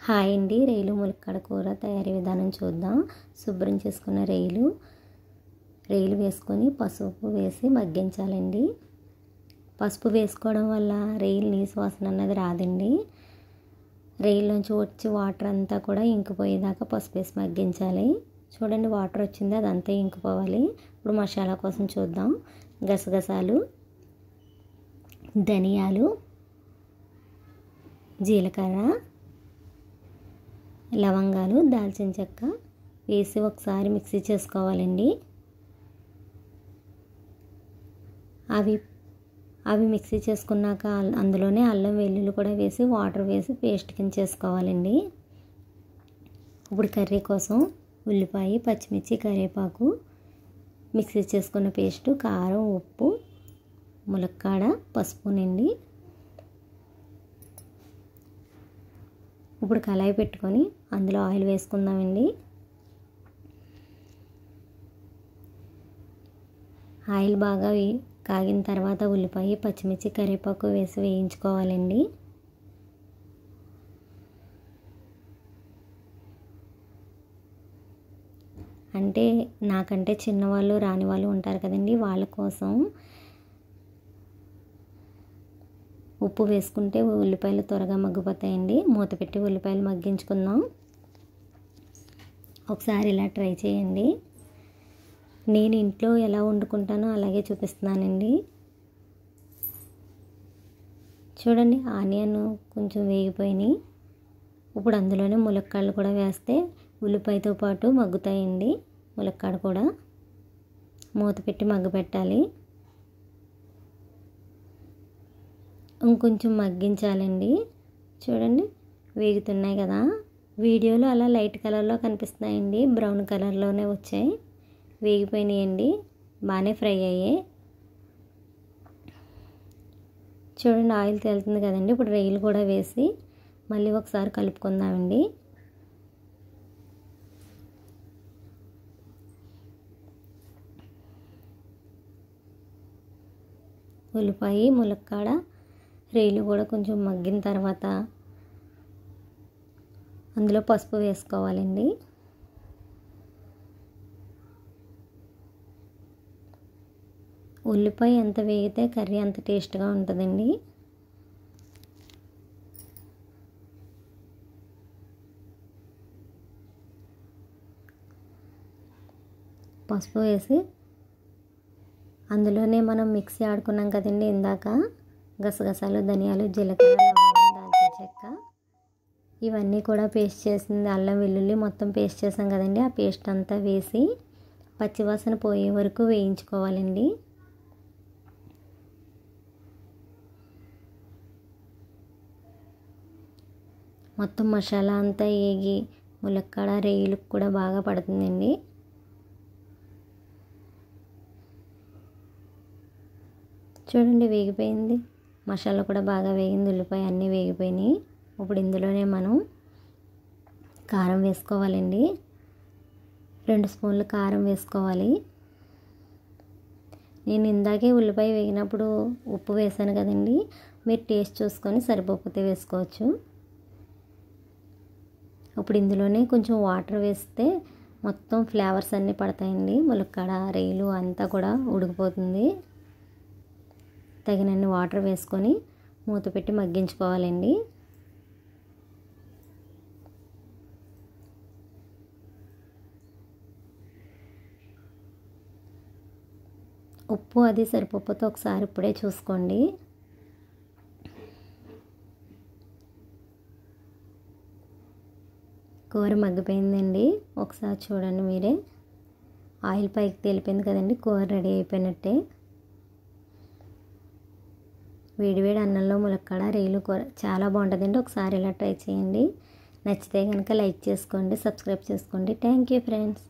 Hi అండి, రొయ్యలు ములక్కాడ కూర తయారీ విధానం చూద్దాం. శుభ్రం చేసుకున్న రొయ్యలు వేసుకొని పసుపు వేసి మగ్గించాలండి. పసుపు వేసుకోవడం వల్ల రొయ్యలు నీసు వాసన అన్నది రాదండి. రొయ్యలోంచి వచ్చి వాటర్ అంతా కూడా ఇంకిపోయేదాకా పసుపు వేసి మగ్గించాలి. చూడండి, వాటర్ వచ్చింది, అదంతా ఇంకిపోవాలి. ఇప్పుడు మసాలా కోసం చూద్దాం. గసగసాలు, ధనియాలు, జీలకర్ర, లవంగాలు, దాల్చిన చెక్క వేసి ఒకసారి మిక్సీ చేసుకోవాలండి. అవి మిక్సీ చేసుకున్నాక అందులోనే అల్లం వెల్లుల్లి కూడా వేసి వాటర్ వేసి పేస్ట్ కింద చేసుకోవాలండి. ఇప్పుడు కర్రీ కోసం ఉల్లిపాయ, పచ్చిమిర్చి, కరివేపాకు, మిక్సీ చేసుకున్న పేస్టు, కారం, ఉప్పు, ములక్కాడ, పసుపు నిండి ఇప్పుడు కళాయి పెట్టుకొని అందులో ఆయిల్ వేసుకుందామండి. ఆయిల్ బాగా కాగిన తర్వాత ఉల్లిపాయ, పచ్చిమిర్చి, కరివేపాకు వేసి వేయించుకోవాలండి. అంటే నాకంటే చిన్నవాళ్ళు, రాని వాళ్ళు ఉంటారు కదండి, వాళ్ళ కోసం ఉప్పు వేసుకుంటే ఉల్లిపాయలు త్వరగా మగ్గిపోతాయండి. మూత పెట్టి ఉల్లిపాయలు మగ్గించుకుందాం. ఒకసారి ఇలా ట్రై చేయండి. నేను ఇంట్లో ఎలా వండుకుంటానో అలాగే చూపిస్తున్నానండి. చూడండి, ఆనియన్ కొంచెం వేగిపోయినాయి. ఇప్పుడు అందులోనే ములక్కాడలు కూడా వేస్తే ఉల్లిపాయతో పాటు మగ్గుతాయండి. ములక్కాడ కూడా మూత పెట్టి మగ్గపెట్టాలి. ఇంకొంచెం మగ్గించాలండి. చూడండి, వేగుతున్నాయి కదా. వీడియోలో అలా లైట్ కలర్లో కనిపిస్తున్నాయండి, బ్రౌన్ కలర్లోనే వచ్చాయి. వేగిపోయినాయండి, బాగానే ఫ్రై అయ్యాయి. చూడండి, ఆయిల్ తేలుతుంది కదండి. ఇప్పుడు రొయ్యలు కూడా వేసి మళ్ళీ ఒకసారి కలుపుకుందామండి. ఉల్లిపాయ, ములక్కాడ, రొయ్యలు కూడా కొంచెం మగ్గిన తర్వాత అందులో పసుపు వేసుకోవాలండి. ఉల్లిపాయ ఎంత వేగితే కర్రీ అంత టేస్ట్గా ఉంటుందండి. పసుపు వేసి అందులోనే మనం మిక్సీ ఆడుకున్నాం కదండి ఇందాక, గసగసాలు, ధనియాలు, జీలకర్ర, లవంగం, దాల్చిన చెక్క ఇవన్నీ కూడా పేస్ట్ చేసింది, అల్లం వెల్లుల్లి మొత్తం పేస్ట్ చేసాం కదండి. ఆ పేస్ట్ అంతా వేసి పచ్చివాసన పోయే వరకు వేయించుకోవాలండి. మొత్తం మసాలా అంతా వేగి ములక్కాడ రొయ్యలకు కూడా బాగా పడుతుందండి. చూడండి, వేగిపోయింది, మసాలా కూడా బాగా వేగింది, ఉల్లిపాయ అన్నీ వేగిపోయినాయి. ఇప్పుడు ఇందులోనే మనం కారం వేసుకోవాలండి. 2 స్పూన్లు కారం వేసుకోవాలి. నేను ఇందాకే ఉల్లిపాయ వేగినప్పుడు ఉప్పు వేసాను కదండి, మీరు టేస్ట్ చూసుకొని సరిపోతే వేసుకోవచ్చు. ఇప్పుడు ఇందులోనే కొంచెం వాటర్ వేస్తే మొత్తం ఫ్లేవర్స్ అన్నీ పడతాయండి. ములక్కాడ, రొయ్యలు అంతా కూడా ఉడికిపోతుంది. తగినన్ని వాటర్ వేసుకొని మూత పెట్టి మగ్గించుకోవాలండి. ఉప్పు అది సరిపోతే ఒకసారి ఇప్పుడే చూసుకోండి. కూర మగ్గిపోయిందండి, ఒకసారి చూడండి మీరే. ఆయిల్ పైకి తేలిపోయింది కదండి, కూర రెడీ అయిపోయినట్టే. వేడివేడి అన్నంలో ములక్కాడ రొయ్యలు కూర చాలా బాగుంటుందండి. ఒకసారి ఇలా ట్రై చేయండి. నచ్చితే కనుక లైక్ చేసుకోండి, సబ్స్క్రైబ్ చేసుకోండి. Thank you friends.